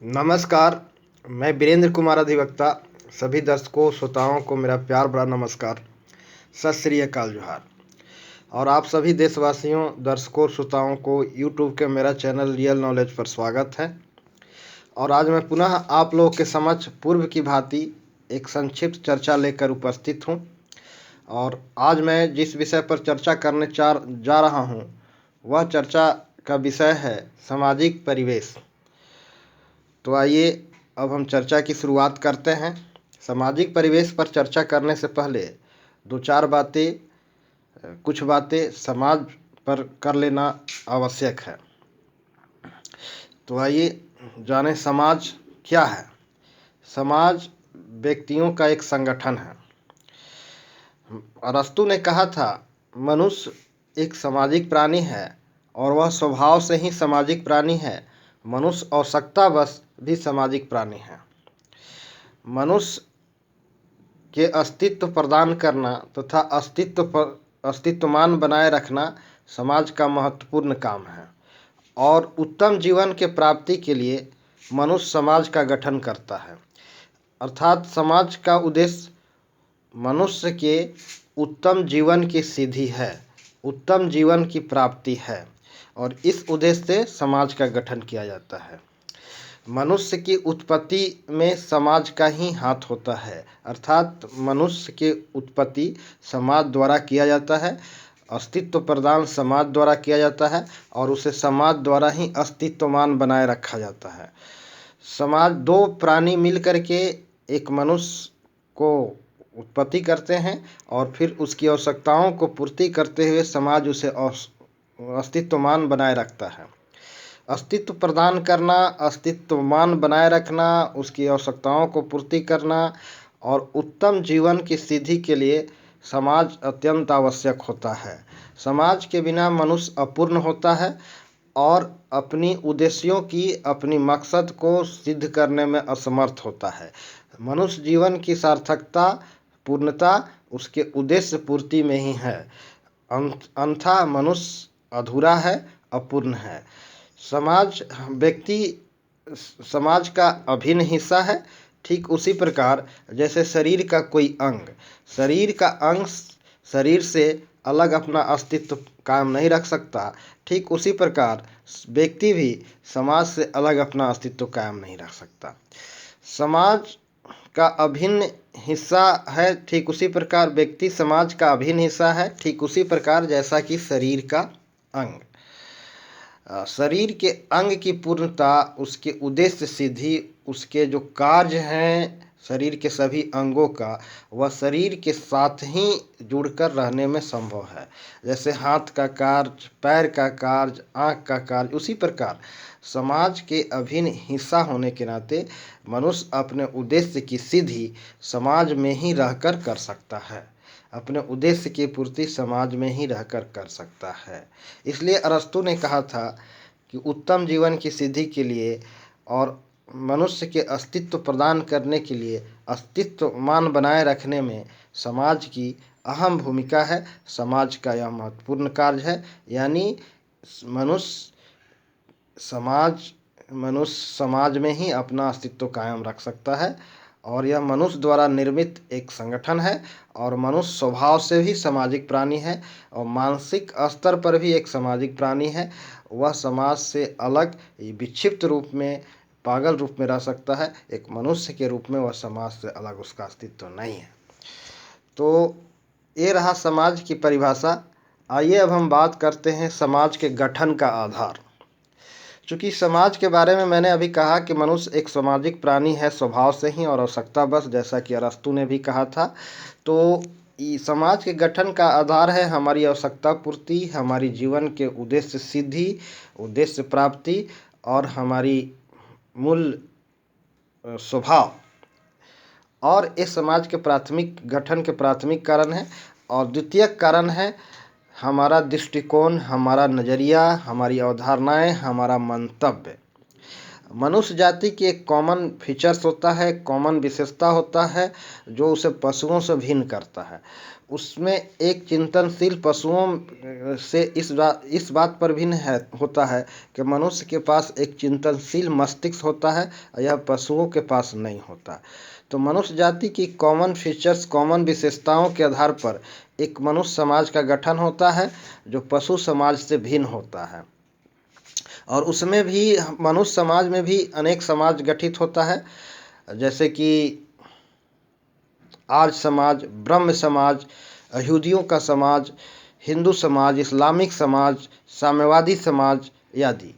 नमस्कार। मैं वीरेंद्र कुमार अधिवक्ता सभी दर्शकों श्रोताओं को मेरा प्यार भरा नमस्कार, सत श्री अकाल, जोहार। और आप सभी देशवासियों दर्शकों श्रोताओं को यूट्यूब के मेरा चैनल रियल नॉलेज पर स्वागत है। और आज मैं पुनः आप लोगों के समक्ष पूर्व की भांति एक संक्षिप्त चर्चा लेकर उपस्थित हूँ। और आज मैं जिस विषय पर चर्चा करने जा रहा हूँ वह चर्चा का विषय है सामाजिक परिवेश। तो आइए अब हम चर्चा की शुरुआत करते हैं। सामाजिक परिवेश पर चर्चा करने से पहले कुछ बातें समाज पर कर लेना आवश्यक है। तो आइए जानें समाज क्या है। समाज व्यक्तियों का एक संगठन है। अरस्तु ने कहा था, मनुष्य एक सामाजिक प्राणी है और वह स्वभाव से ही सामाजिक प्राणी है। मनुष्य आवश्यकतावश भी सामाजिक प्राणी है। मनुष्य के अस्तित्व प्रदान करना तथा अस्तित्वमान बनाए रखना समाज का महत्वपूर्ण काम है। और उत्तम जीवन के प्राप्ति के लिए मनुष्य समाज का गठन करता है। अर्थात समाज का उद्देश्य मनुष्य के उत्तम जीवन की सिद्धि है, उत्तम जीवन की प्राप्ति है। और इस उद्देश्य से समाज का गठन किया जाता है। मनुष्य की उत्पत्ति में समाज का ही हाथ होता है। अर्थात मनुष्य की उत्पत्ति समाज द्वारा किया जाता है, अस्तित्व प्रदान समाज द्वारा किया जाता है और उसे समाज द्वारा ही अस्तित्वमान बनाए रखा जाता है। समाज दो प्राणी मिल करके एक मनुष्य को उत्पत्ति करते हैं और फिर उसकी आवश्यकताओं को पूर्ति करते हुए समाज उसे अस्तित्वमान बनाए रखता है। अस्तित्व प्रदान करना, अस्तित्वमान बनाए रखना, उसकी आवश्यकताओं को पूर्ति करना और उत्तम जीवन की सिद्धि के लिए समाज अत्यंत आवश्यक होता है। समाज के बिना मनुष्य अपूर्ण होता है और अपनी उद्देश्यों की, अपनी मकसद को सिद्ध करने में असमर्थ होता है। मनुष्य जीवन की सार्थकता, पूर्णता उसके उद्देश्य पूर्ति में ही है। अन्यथा मनुष्य अधूरा है, अपूर्ण है। व्यक्ति समाज का अभिन्न हिस्सा है। ठीक उसी प्रकार जैसे शरीर का कोई अंग शरीर से अलग अपना अस्तित्व कायम नहीं रख सकता, ठीक उसी प्रकार व्यक्ति भी समाज से अलग अपना अस्तित्व कायम नहीं रख सकता। समाज का अभिन्न हिस्सा है, ठीक उसी प्रकार व्यक्ति समाज का अभिन्न हिस्सा है। ठीक उसी प्रकार जैसा कि शरीर का अंग, शरीर के अंग की पूर्णता, उसके उद्देश्य सिद्धि, उसके जो कार्य हैं शरीर के सभी अंगों का, वह शरीर के साथ ही जुड़कर रहने में संभव है। जैसे हाथ का कार्य, पैर का कार्य, आँख का कार्य, उसी प्रकार समाज के अभिन्न हिस्सा होने के नाते मनुष्य अपने उद्देश्य की सिद्धि समाज में ही रहकर कर सकता है। अपने उद्देश्य की पूर्ति समाज में ही रहकर कर सकता है। इसलिए अरस्तु ने कहा था कि उत्तम जीवन की सिद्धि के लिए और मनुष्य के अस्तित्व प्रदान करने के लिए, अस्तित्वमान बनाए रखने में समाज की अहम भूमिका है। समाज का यह महत्वपूर्ण कार्य है। यानी मनुष्य समाज में ही अपना अस्तित्व कायम रख सकता है। और यह मनुष्य द्वारा निर्मित एक संगठन है और मनुष्य स्वभाव से भी सामाजिक प्राणी है और मानसिक स्तर पर भी एक सामाजिक प्राणी है। वह समाज से अलग विक्षिप्त रूप में, पागल रूप में रह सकता है। एक मनुष्य के रूप में वह समाज से अलग उसका अस्तित्व नहीं है। तो ये रहा समाज की परिभाषा। आइए अब हम बात करते हैं समाज के गठन का आधार। चूँकि समाज के बारे में मैंने अभी कहा कि मनुष्य एक सामाजिक प्राणी है स्वभाव से ही और आवश्यकतावश, जैसा कि अरस्तु ने भी कहा था। तो समाज के गठन का आधार है हमारी आवश्यकता पूर्ति, हमारी जीवन के उद्देश्य सिद्धि, उद्देश्य प्राप्ति और हमारी मूल स्वभाव। और इस समाज के प्राथमिक गठन के प्राथमिक कारण है। और द्वितीय कारण है हमारा दृष्टिकोण, हमारा नज़रिया, हमारी अवधारणाएं, हमारा मंतव्य। मनुष्य जाति की एक कॉमन फीचर्स होता है, कॉमन विशेषता होता है जो उसे पशुओं से भिन्न करता है। उसमें एक चिंतनशील पशुओं से इस बात पर भिन्न होता है कि मनुष्य के पास एक चिंतनशील मस्तिष्क होता है, यह पशुओं के पास नहीं होता। तो मनुष्य जाति की कॉमन फीचर्स, कॉमन विशेषताओं के आधार पर एक मनुष्य समाज का गठन होता है जो पशु समाज से भिन्न होता है। और उसमें भी मनुष्य समाज में भी अनेक समाज गठित होता है, जैसे कि आर्य समाज, ब्रह्म समाज, यहूदियों का समाज, हिंदू समाज, इस्लामिक समाज, साम्यवादी समाज आदि।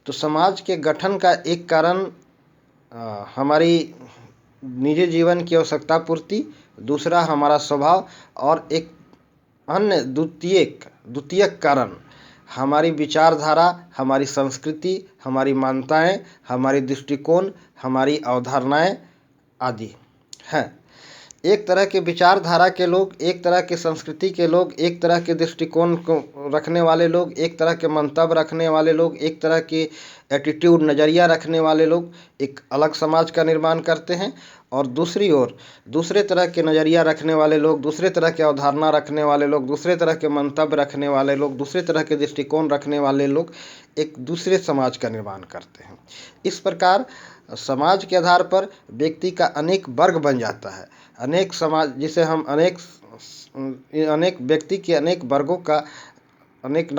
तो समाज के गठन का एक कारण हमारी निजी जीवन की आवश्यकता पूर्ति, दूसरा हमारा स्वभाव, और एक अन्य द्वितीयक कारण हमारी विचारधारा, हमारी संस्कृति, हमारी मान्यताएं, हमारी दृष्टिकोण, हमारी अवधारणाएं आदि हैं। एक तरह के विचारधारा के लोग, एक तरह के संस्कृति के लोग, एक तरह के दृष्टिकोण को रखने वाले लोग, एक तरह के मंतव्य रखने वाले लोग, एक तरह के एटीट्यूड, नज़रिया रखने वाले लोग एक अलग समाज का निर्माण करते हैं। और दूसरी ओर दूसरे तरह के नज़रिया रखने वाले लोग, दूसरे तरह के अवधारणा रखने वाले लोग, दूसरे तरह के मंतव्य रखने वाले लोग, दूसरे तरह के दृष्टिकोण रखने वाले लोग एक दूसरे समाज का निर्माण करते हैं। इस प्रकार समाज के आधार पर व्यक्ति का अनेक वर्ग बन जाता है। अनेक समाज, जिसे हम अनेक व्यक्ति के अनेक वर्गों का अनेक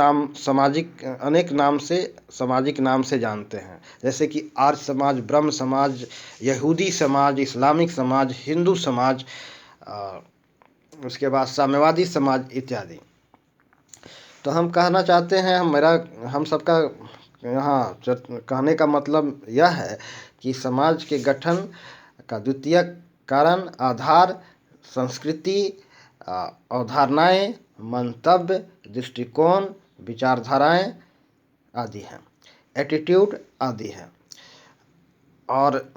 नाम से सामाजिक नाम से जानते हैं, जैसे कि आर्य समाज, ब्रह्म समाज, यहूदी समाज, इस्लामिक समाज, हिंदू समाज, उसके बाद साम्यवादी समाज इत्यादि। तो हम कहना चाहते हैं, हम सबका यहाँ कहने का मतलब यह है कि समाज के गठन का द्वितीय कारण आधार संस्कृति, अवधारणाएं, मंतव्य, दृष्टिकोण, विचारधाराएं आदि हैं, एटीट्यूड आदि हैं। और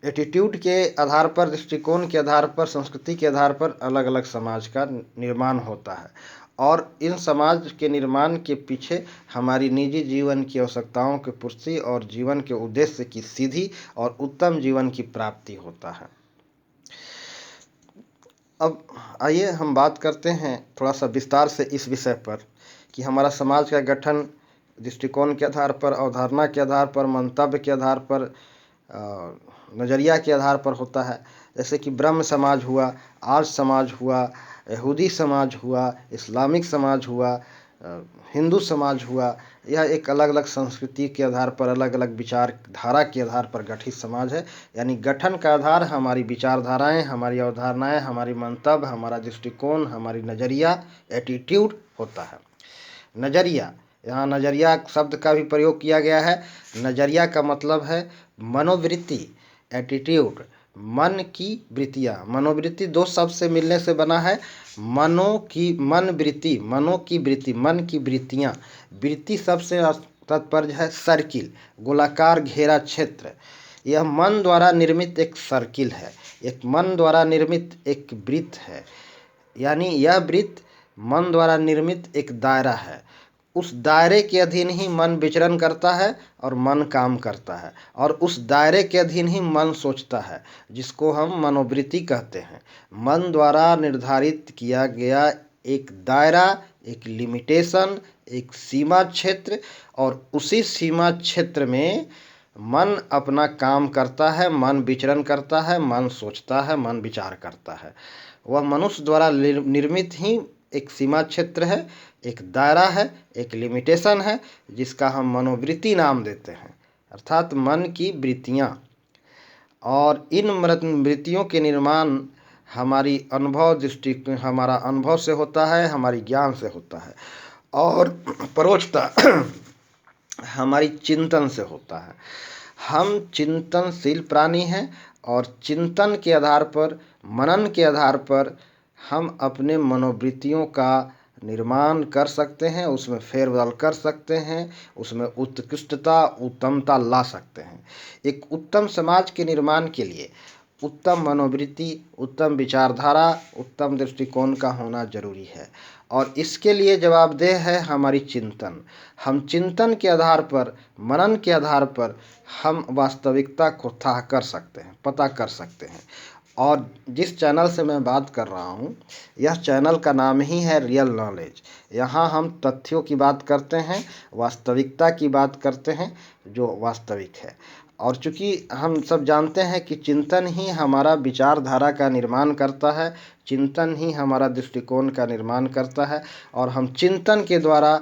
एटीट्यूड के आधार पर, दृष्टिकोण के आधार पर, संस्कृति के आधार पर अलग अलग समाज का निर्माण होता है। और इन समाज के निर्माण के पीछे हमारी निजी जीवन की आवश्यकताओं की पूर्ति और जीवन के उद्देश्य की सीधी और उत्तम जीवन की प्राप्ति होता है। अब आइए हम बात करते हैं थोड़ा सा विस्तार से इस विषय पर कि हमारा समाज का गठन दृष्टिकोण के आधार पर, अवधारणा के आधार पर, मंतव्य के आधार पर, नज़रिया के आधार पर होता है। जैसे कि ब्रह्म समाज हुआ, आर्य समाज हुआ, यहूदी समाज हुआ, इस्लामिक समाज हुआ, हिंदू समाज हुआ। यह एक अलग अलग संस्कृति के आधार पर, अलग अलग विचारधारा के आधार पर गठित समाज है। यानी गठन का आधार हमारी विचारधाराएं, हमारी अवधारणाएं, हमारी मंतव्य, हमारा दृष्टिकोण, हमारी नज़रिया, एटीट्यूड होता है। नज़रिया, यहाँ नज़रिया शब्द का भी प्रयोग किया गया है। नज़रिया का मतलब है मनोवृत्ति, एटीट्यूड, मन की वृत्तियाँ। मनोवृत्ति दो शब्द से मिलने से बना है। मन की वृत्ति, मन की वृत्तियाँ। वृत्ति शब्द से तात्पर्य है सर्किल, गोलाकार घेरा क्षेत्र। यह मन द्वारा निर्मित एक सर्किल है, एक मन द्वारा निर्मित एक वृत्त है। यानी यह वृत्त मन द्वारा निर्मित एक दायरा है। उस दायरे के अधीन ही मन विचरण करता है और मन काम करता है, और उस दायरे के अधीन ही मन सोचता है, जिसको हम मनोवृत्ति कहते हैं। मन द्वारा निर्धारित किया गया एक दायरा, एक लिमिटेशन, एक सीमा क्षेत्र, और उसी सीमा क्षेत्र में मन अपना काम करता है, मन विचरण करता है, मन सोचता है, मन विचार करता है। वह मनुष्य द्वारा निर्मित ही एक सीमा क्षेत्र है, एक दायरा है, एक लिमिटेशन है, जिसका हम मनोवृत्ति नाम देते हैं, अर्थात मन की वृत्तियाँ। और इन वृत्तियों के निर्माण हमारा अनुभव से होता है, हमारी ज्ञान से होता है, और परोक्षतः हमारी चिंतन से होता है। हम चिंतनशील प्राणी हैं, और चिंतन के आधार पर, मनन के आधार पर हम अपने मनोवृत्तियों का निर्माण कर सकते हैं, उसमें फेरबदल कर सकते हैं, उसमें उत्कृष्टता, उत्तमता ला सकते हैं। एक उत्तम समाज के निर्माण के लिए उत्तम मनोवृत्ति, उत्तम विचारधारा, उत्तम दृष्टिकोण का होना जरूरी है। और इसके लिए जवाबदेह है हमारी चिंतन। हम चिंतन के आधार पर, मनन के आधार पर हम वास्तविकता को थाह कर सकते हैं, पता कर सकते हैं। और जिस चैनल से मैं बात कर रहा हूँ, यह चैनल का नाम ही है रियल नॉलेज। यहाँ हम तथ्यों की बात करते हैं, वास्तविकता की बात करते हैं, जो वास्तविक है। और चूंकि हम सब जानते हैं कि चिंतन ही हमारा विचारधारा का निर्माण करता है, चिंतन ही हमारा दृष्टिकोण का निर्माण करता है, और हम चिंतन के द्वारा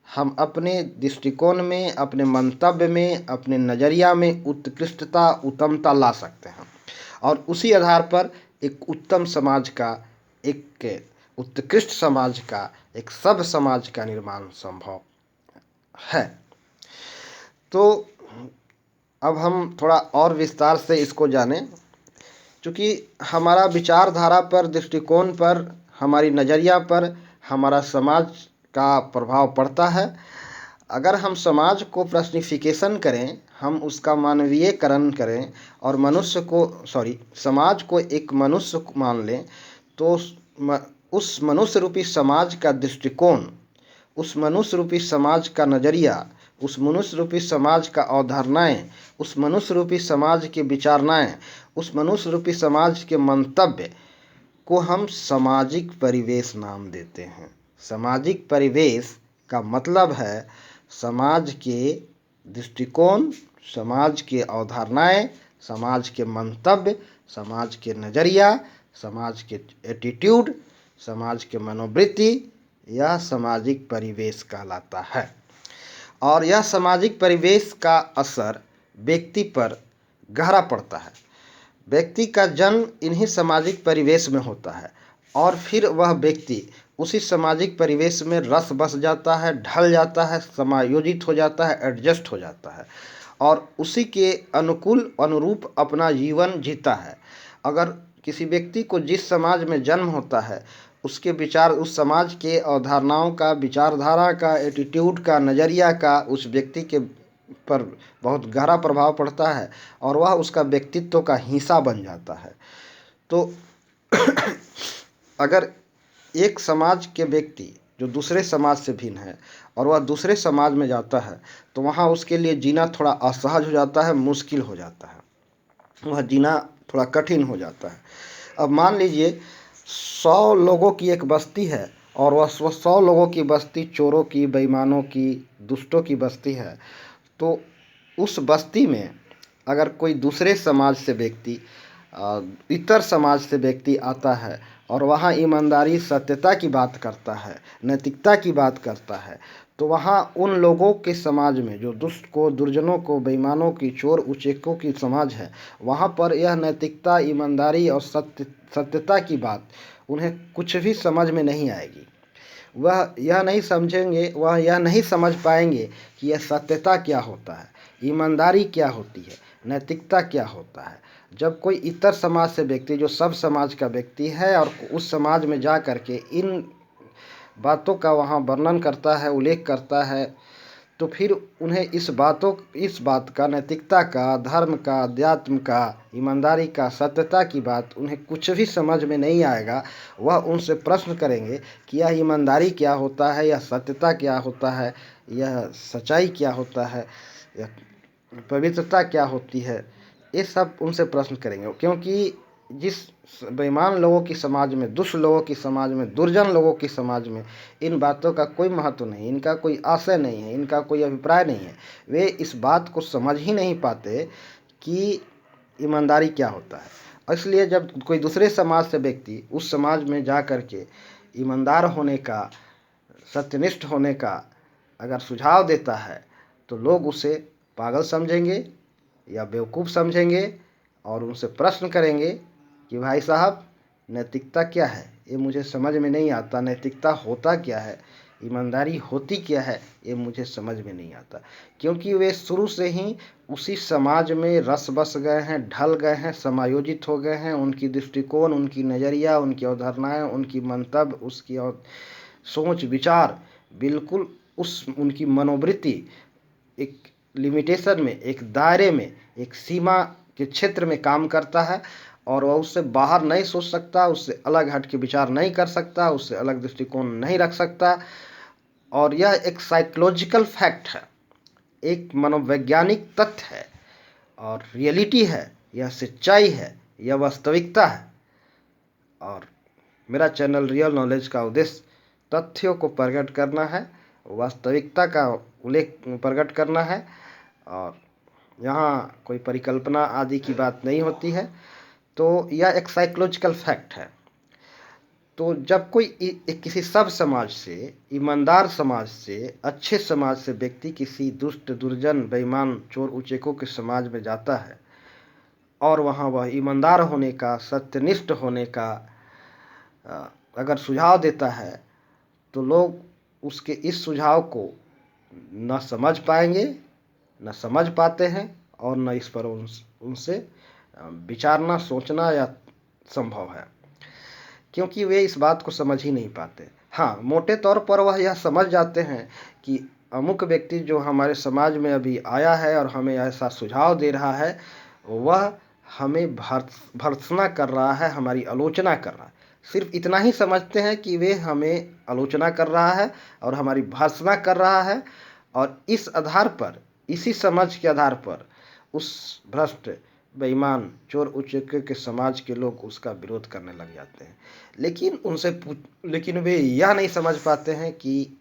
हम अपने दृष्टिकोण में, अपने मंतव्य में, अपने नज़रिया में उत्कृष्टता, उत्तमता ला सकते हैं। और उसी आधार पर एक उत्तम समाज का, एक उत्कृष्ट समाज का, एक सभ्य समाज का निर्माण संभव है। तो अब हम थोड़ा और विस्तार से इसको जानें। चूँकि हमारा विचारधारा पर, दृष्टिकोण पर, हमारी नज़रिया पर हमारा समाज का प्रभाव पड़ता है। अगर हम समाज को पर्सनिफिकेशन करें, हम उसका मानवीयकरण करें और समाज को एक मनुष्य मान लें, तो उस मनुष्य रूपी समाज का दृष्टिकोण, उस मनुष्य रूपी समाज का नज़रिया, उस मनुष्य रूपी समाज का अवधारणाएँ, उस मनुष्य रूपी समाज के विचारणाएँ, उस मनुष्य रूपी समाज के मंतव्य को हम सामाजिक परिवेश नाम देते हैं। सामाजिक परिवेश का मतलब है समाज के दृष्टिकोण, समाज के अवधारणाएँ, समाज के मंतव्य, समाज के नज़रिया, समाज के एटीट्यूड, समाज के मनोवृत्ति, यह सामाजिक परिवेश कहलाता है। और यह सामाजिक परिवेश का असर व्यक्ति पर गहरा पड़ता है। व्यक्ति का जन्म इन्हीं सामाजिक परिवेश में होता है और फिर वह व्यक्ति उसी सामाजिक परिवेश में रस बस जाता है, ढल जाता है, समायोजित हो जाता है, एडजस्ट हो जाता है और उसी के अनुकूल अनुरूप अपना जीवन जीता है। अगर किसी व्यक्ति को जिस समाज में जन्म होता है, उसके विचार, उस समाज के अवधारणाओं का, विचारधारा का, एटीट्यूड का, नज़रिया का उस व्यक्ति के पर बहुत गहरा प्रभाव पड़ता है और वह उसका व्यक्तित्व का हिस्सा बन जाता है। तो अगर एक समाज के व्यक्ति जो दूसरे समाज से भिन्न है और वह दूसरे समाज में जाता है, तो वहाँ उसके लिए जीना थोड़ा असहज हो जाता है, मुश्किल हो जाता है, वह जीना थोड़ा कठिन हो जाता है। अब मान लीजिए 100 लोगों की एक बस्ती है और वह 100 लोगों की बस्ती चोरों की, बेईमानों की, दुष्टों की बस्ती है। तो उस बस्ती में अगर कोई दूसरे समाज से व्यक्ति, इतर समाज से व्यक्ति आता है और वहाँ ईमानदारी, सत्यता की बात करता है, नैतिकता की बात करता है, तो वहाँ उन लोगों के समाज में जो दुष्ट को, दुर्जनों को, बेईमानों की, चोर उचेकों की समाज है, वहाँ पर यह नैतिकता, ईमानदारी और सत्यता की बात उन्हें कुछ भी समझ में नहीं आएगी। वह यह नहीं समझेंगे, वह यह नहीं समझ पाएंगे कि यह सत्यता क्या होता है, ईमानदारी क्या होती है, नैतिकता क्या होता है। जब कोई इतर समाज से व्यक्ति, जो सब समाज का व्यक्ति है और उस समाज में जा कर के इन बातों का वहाँ वर्णन करता है, उल्लेख करता है, तो फिर उन्हें इस बात का, नैतिकता का, धर्म का, अध्यात्म का, ईमानदारी का, सत्यता की बात उन्हें कुछ भी समझ में नहीं आएगा। वह उनसे प्रश्न करेंगे कि यह ईमानदारी क्या होता है, यह सत्यता क्या होता है, यह सच्चाई क्या होता है, यह पवित्रता क्या होती है। ये सब उनसे प्रश्न करेंगे, क्योंकि जिस बेईमान लोगों की समाज में, दुष्ट लोगों की समाज में, दुर्जन लोगों की समाज में इन बातों का कोई महत्व नहीं, इनका कोई आशय नहीं है, इनका कोई अभिप्राय नहीं है। वे इस बात को समझ ही नहीं पाते कि ईमानदारी क्या होता है। इसलिए जब कोई दूसरे समाज से व्यक्ति उस समाज में जा कर के ईमानदार होने का, सत्यनिष्ठ होने का अगर सुझाव देता है, तो लोग उसे पागल समझेंगे या बेवकूफ़ समझेंगे और उनसे प्रश्न करेंगे कि भाई साहब, नैतिकता क्या है, ये मुझे समझ में नहीं आता, नैतिकता होता क्या है, ईमानदारी होती क्या है, ये मुझे समझ में नहीं आता। क्योंकि वे शुरू से ही उसी समाज में रस बस गए हैं, ढल गए हैं, समायोजित हो गए हैं। उनकी दृष्टिकोण, उनकी नज़रिया, उनकी अवधारणाएँ, उनकी मंतव्य, उसकी सोच विचार बिल्कुल उनकी मनोवृत्ति एक लिमिटेशन में, एक दायरे में, एक सीमा के क्षेत्र में काम करता है और वह उससे बाहर नहीं सोच सकता, उससे अलग हट के विचार नहीं कर सकता, उससे अलग दृष्टिकोण नहीं रख सकता। और यह एक साइकोलॉजिकल फैक्ट है, एक मनोवैज्ञानिक तथ्य है और रियलिटी है, यह सच्चाई है, यह वास्तविकता है। और मेरा चैनल रियल नॉलेज का उद्देश्य तथ्यों को प्रकट करना है, वास्तविकता का उल्लेख प्रकट करना है। और यहाँ कोई परिकल्पना आदि की बात नहीं होती है। तो यह एक साइकोलॉजिकल फैक्ट है। तो जब कोई किसी सब समाज से, ईमानदार समाज से, अच्छे समाज से व्यक्ति किसी दुष्ट, दुर्जन, बेईमान, चोर उचेकों के समाज में जाता है और वहाँ वह ईमानदार होने का, सत्यनिष्ठ होने का अगर सुझाव देता है, तो लोग उसके इस सुझाव को न समझ पाएंगे, न समझ पाते हैं और न इस पर उनसे विचारना, सोचना या संभव है, क्योंकि वे इस बात को समझ ही नहीं पाते। हाँ, मोटे तौर पर वह यह समझ जाते हैं कि अमुक व्यक्ति जो हमारे समाज में अभी आया है और हमें ऐसा सुझाव दे रहा है, वह हमें भर्त्सना कर रहा है, हमारी आलोचना कर रहा है। सिर्फ इतना ही समझते हैं कि वे हमें आलोचना कर रहा है और हमारी भर्त्सना कर रहा है, और इस आधार पर, इसी समझ के आधार पर उस भ्रष्ट, बेईमान, चोर उचक्के के समाज के लोग उसका विरोध करने लग जाते हैं। लेकिन वे यह नहीं समझ पाते हैं कि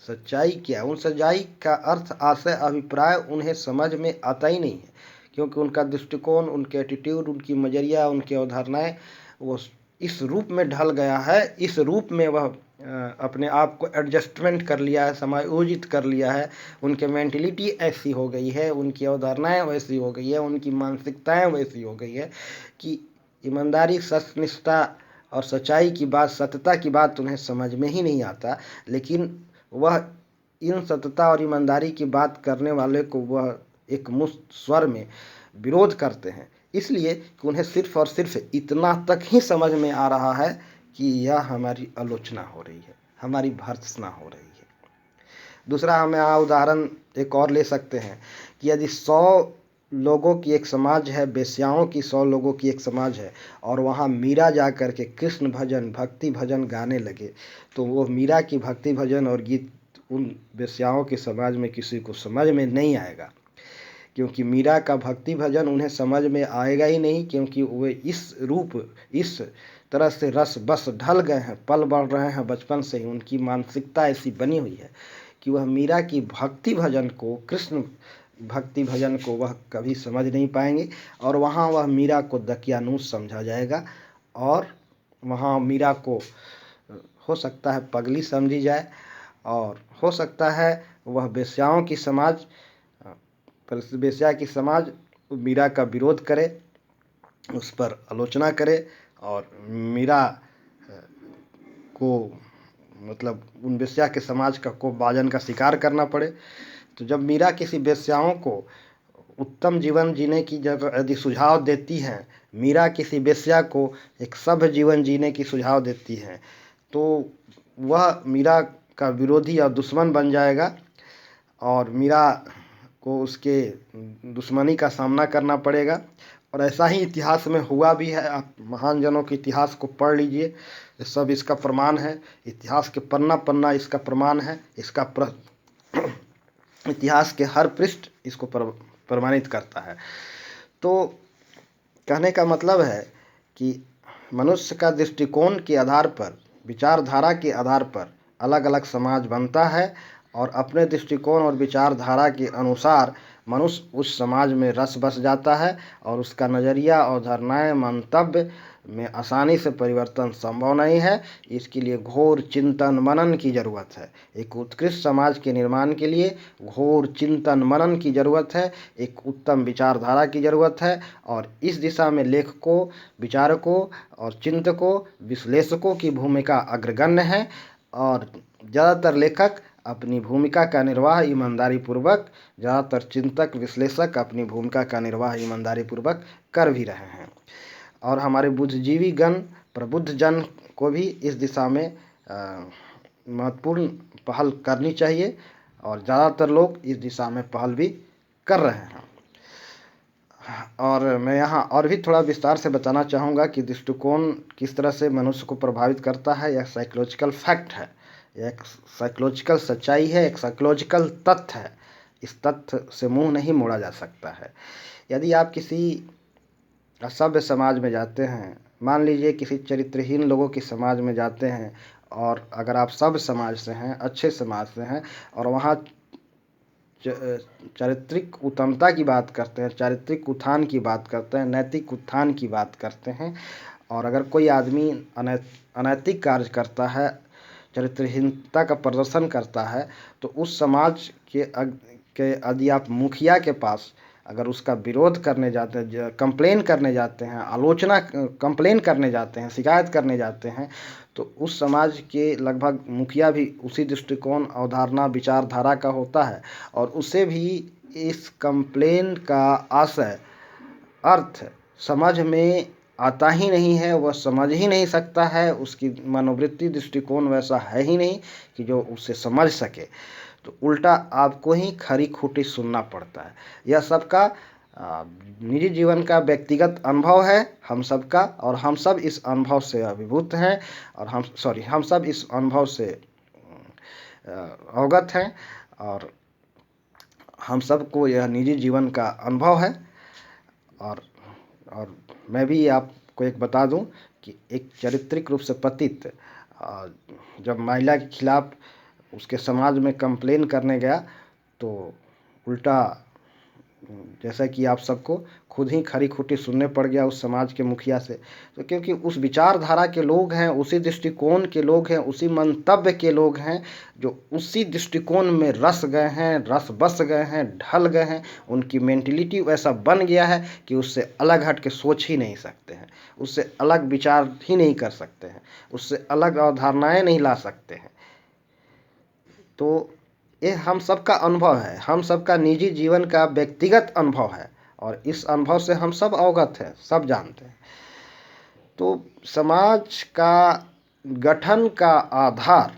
सच्चाई क्या है। उन सच्चाई का अर्थ, आशय, अभिप्राय उन्हें समझ में आता ही नहीं है, क्योंकि उनका दृष्टिकोण, उनके एटीट्यूड, उनकी नज़रिया, उनकी अवधारणाएं वो इस रूप में ढल गया है, इस रूप में वह अपने आप को एडजस्टमेंट कर लिया है, समायोजित कर लिया है। उनके मेंटलिटी ऐसी हो गई है, उनकी अवधारणाएं वैसी हो गई है, उनकी मानसिकताएं वैसी हो गई है कि ईमानदारी, सत्यनिष्ठा और सच्चाई की बात, सत्यता की बात उन्हें समझ में ही नहीं आता। लेकिन वह इन सत्यता और ईमानदारी की बात करने वाले को वह एक मुक्त स्वर में विरोध करते हैं, इसलिए कि उन्हें सिर्फ और सिर्फ इतना तक ही समझ में आ रहा है कि यह हमारी आलोचना हो रही है, हमारी भर्त्सना हो रही है। दूसरा, हम यहाँ उदाहरण एक और ले सकते हैं कि यदि 100 लोगों की एक समाज है, बेश्याओं की 100 लोगों की एक समाज है, और वहाँ मीरा जा कर के कृष्ण भजन, भक्ति भजन गाने लगे, तो वो मीरा की भक्ति भजन और गीत उन बेश्याओं के समाज में किसी को समझ में नहीं आएगा, क्योंकि मीरा का भक्ति भजन उन्हें समझ में आएगा ही नहीं, क्योंकि वे इस तरह से रस बस ढल गए हैं, पल बढ़ रहे हैं बचपन से ही। उनकी मानसिकता ऐसी बनी हुई है कि वह मीरा की भक्ति भजन को, कृष्ण भक्ति भजन को वह कभी समझ नहीं पाएंगे, और वहाँ वह मीरा को दकियानूस समझा जाएगा, और वहाँ मीरा को हो सकता है पगली समझी जाए, और हो सकता है वह बेश्याओं की समाज, बेश्या की समाज मीरा का विरोध करे, उस पर आलोचना करे, और मीरा को मतलब उन बेश्या के समाज का को बाजन का शिकार करना पड़े। तो जब मीरा किसी बेश्याओं को उत्तम जीवन जीने की जगह यदि सुझाव देती हैं, मीरा किसी बेश्या को एक सभ्य जीवन जीने की सुझाव देती हैं, तो वह मीरा का विरोधी और दुश्मन बन जाएगा, और मीरा को उसके दुश्मनी का सामना करना पड़ेगा। और ऐसा ही इतिहास में हुआ भी है। आप महान जनों के इतिहास को पढ़ लीजिए, सब इसका प्रमाण है। इतिहास के पन्ना पन्ना इसका प्रमाण है। इतिहास के हर पृष्ठ इसको प्रमाणित करता है। तो कहने का मतलब है कि मनुष्य का दृष्टिकोण के आधार पर, विचारधारा के आधार पर अलग अलग समाज बनता है, और अपने दृष्टिकोण और विचारधारा के अनुसार मनुष्य उस समाज में रस बस जाता है, और उसका नज़रिया और धारणाएं, मंतव्य में आसानी से परिवर्तन संभव नहीं है। इसके लिए घोर चिंतन मनन की ज़रूरत है। एक उत्कृष्ट समाज के निर्माण के लिए घोर चिंतन मनन की ज़रूरत है, एक उत्तम विचारधारा की ज़रूरत है, और इस दिशा में लेखकों, विचारकों और चिंतकों, विश्लेषकों की भूमिका अग्रगण्य है। और ज़्यादातर लेखक अपनी भूमिका का निर्वाह ईमानदारी पूर्वक, ज़्यादातर चिंतक, विश्लेषक अपनी भूमिका का निर्वाह ईमानदारी पूर्वक कर भी रहे हैं। और हमारे बुद्धिजीवी गण, प्रबुद्ध जन को भी इस दिशा में महत्वपूर्ण पहल करनी चाहिए, और ज़्यादातर लोग इस दिशा में पहल भी कर रहे हैं। और मैं यहाँ और भी थोड़ा विस्तार से बताना चाहूँगा कि दृष्टिकोण किस तरह से मनुष्य को प्रभावित करता है। यह साइकोलॉजिकल फैक्ट है, यह एक साइकोलॉजिकल सच्चाई है, एक साइकोलॉजिकल तथ्य है। इस तथ्य से मुंह नहीं मोड़ा जा सकता है। यदि आप किसी असभ्य समाज में जाते हैं, मान लीजिए किसी चरित्रहीन लोगों की समाज में जाते हैं, और अगर आप सभ्य समाज से हैं, अच्छे समाज से हैं, और वहाँ चारित्रिक उत्तमता की बात करते हैं, चारित्रिक उत्थान की बात करते हैं, नैतिक उत्थान की बात करते हैं, और अगर कोई आदमी अनैतिक कार्य करता है, चरित्रहीनता का प्रदर्शन करता है, तो उस समाज के यदि आप मुखिया के पास अगर उसका विरोध करने जाते हैं, कंप्लेन करने जाते हैं, कंप्लेन करने जाते हैं, शिकायत करने जाते हैं, तो उस समाज के लगभग मुखिया भी उसी दृष्टिकोण, अवधारणा, विचारधारा का होता है, और उसे भी इस कंप्लेन का आशय, अर्थ समझ में आता ही नहीं है। वह समझ ही नहीं सकता है, उसकी मनोवृत्ति, दृष्टिकोण वैसा है ही नहीं कि जो उसे समझ सके। तो उल्टा आपको ही खरी खोटी सुनना पड़ता है। यह सबका निजी जीवन का व्यक्तिगत अनुभव है हम सबका, और हम सब इस अनुभव से अभिभूत हैं, और हम सब इस अनुभव से अवगत हैं, और हम सबको यह निजी जीवन का अनुभव है। और मैं भी आपको एक बता दूं कि एक चारित्रिक रूप से पतित जब महिला के खिलाफ उसके समाज में कंप्लेन करने गया, तो उल्टा जैसा कि आप सबको खुद ही खरी खोटी सुनने पड़ गया उस समाज के मुखिया से। तो क्योंकि उस विचारधारा के लोग हैं, उसी दृष्टिकोण के लोग हैं, उसी मंतव्य के लोग हैं, जो उसी दृष्टिकोण में रस गए हैं, रस बस गए हैं, ढल गए हैं। उनकी मेंटलिटी वैसा बन गया है कि उससे अलग हट के सोच ही नहीं सकते हैं, उससे अलग विचार ही नहीं कर सकते हैं, उससे अलग अवधारणाएं नहीं ला सकते हैं। तो ये हम सबका अनुभव है, हम सबका निजी जीवन का व्यक्तिगत अनुभव है, और इस अनुभव से हम सब अवगत हैं, सब जानते हैं। तो समाज का गठन का आधार,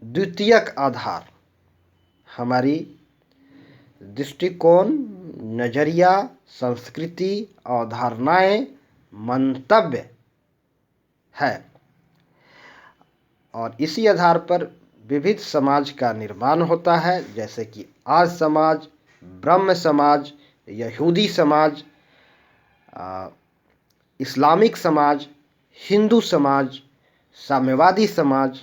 द्वितीयक आधार हमारी दृष्टिकोण, नज़रिया, संस्कृति, अवधारणाएं, मंतव्य है, और इसी आधार पर विविध समाज का निर्माण होता है। जैसे कि आर्य समाज, ब्रह्म समाज, यहूदी समाज, इस्लामिक समाज, हिंदू समाज, साम्यवादी समाज,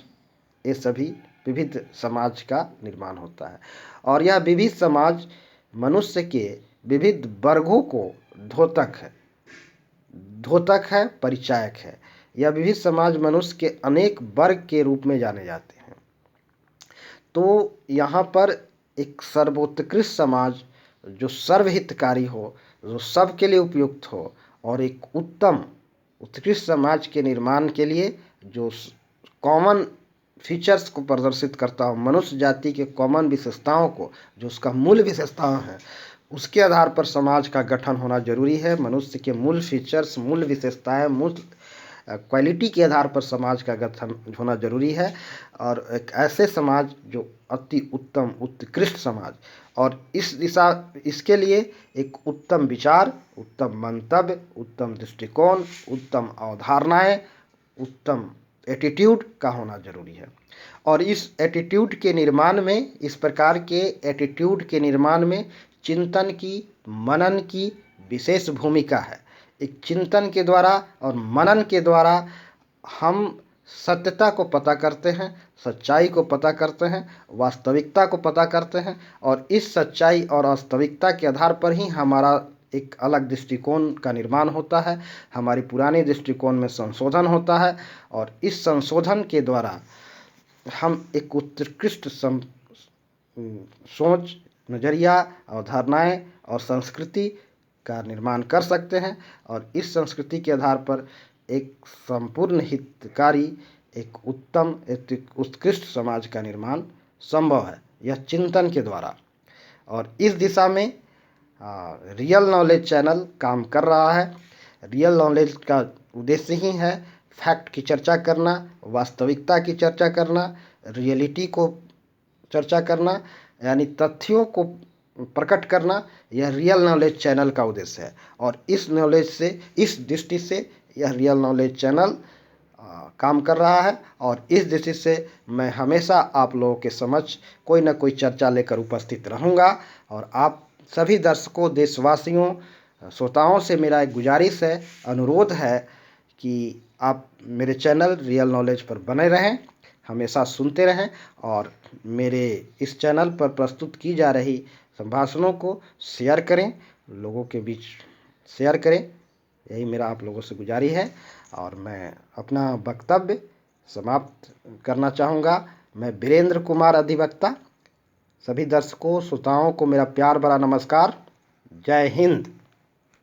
ये सभी विविध समाज का निर्माण होता है। और यह विविध समाज मनुष्य के विविध वर्गों को द्योतक है, परिचायक है। यह विविध समाज मनुष्य के अनेक वर्ग के रूप में जाने जाते हैं। तो यहाँ पर एक सर्वोत्कृष्ट समाज जो सर्वहितकारी हो, जो सबके लिए उपयुक्त हो, और एक उत्तम उत्कृष्ट समाज के निर्माण के लिए जो कॉमन फीचर्स को प्रदर्शित करता हो, मनुष्य जाति के कॉमन विशेषताओं को, जो उसका मूल विशेषताएं हैं, उसके आधार पर समाज का गठन होना जरूरी है। मनुष्य के मूल फीचर्स, मूल विशेषताएं, मूल क्वालिटी के आधार पर समाज का गठन होना जरूरी है। और एक ऐसे समाज जो अति उत्तम, उत्कृष्ट समाज, और इसके लिए एक उत्तम विचार, उत्तम मंतव्य, उत्तम दृष्टिकोण, उत्तम अवधारणाएं, उत्तम एटीट्यूड का होना जरूरी है। और इस एटीट्यूड के निर्माण में, इस प्रकार के एटीट्यूड के निर्माण में चिंतन की, मनन की विशेष भूमिका है। एक चिंतन के द्वारा और मनन के द्वारा हम सत्यता को पता करते हैं, सच्चाई को पता करते हैं, वास्तविकता को पता करते हैं, और इस सच्चाई और वास्तविकता के आधार पर ही हमारा एक अलग दृष्टिकोण का निर्माण होता है, हमारी पुराने दृष्टिकोण में संशोधन होता है, और इस संशोधन के द्वारा हम एक उत्कृष्ट सोच, नज़रिया, अवधारणाएं और संस्कृति का निर्माण कर सकते हैं। और इस संस्कृति के आधार पर एक संपूर्ण हितकारी, एक उत्तम, एक उत्कृष्ट समाज का निर्माण संभव है, यह चिंतन के द्वारा। और इस दिशा में रियल नॉलेज चैनल काम कर रहा है। रियल नॉलेज का उद्देश्य ही है फैक्ट की चर्चा करना, वास्तविकता की चर्चा करना, रियलिटी को चर्चा करना, यानी तथ्यों को प्रकट करना यह रियल नॉलेज चैनल का उद्देश्य है। और इस नॉलेज से, इस दृष्टि से यह रियल नॉलेज चैनल काम कर रहा है। और इस दृष्टि से मैं हमेशा आप लोगों के समक्ष कोई ना कोई चर्चा लेकर उपस्थित रहूँगा। और आप सभी दर्शकों, देशवासियों, श्रोताओं से मेरा एक गुजारिश है, अनुरोध है कि आप मेरे चैनल रियल नॉलेज पर बने रहें, हमेशा सुनते रहें और मेरे इस चैनल पर प्रस्तुत की जा रही संभाषणों को शेयर करें, लोगों के बीच शेयर करें। यही मेरा आप लोगों से गुजारिश है। और मैं अपना वक्तव्य समाप्त करना चाहूँगा। मैं वीरेंद्र कुमार अधिवक्ता, सभी दर्शकों, श्रोताओं को मेरा प्यार भरा नमस्कार। जय हिंद।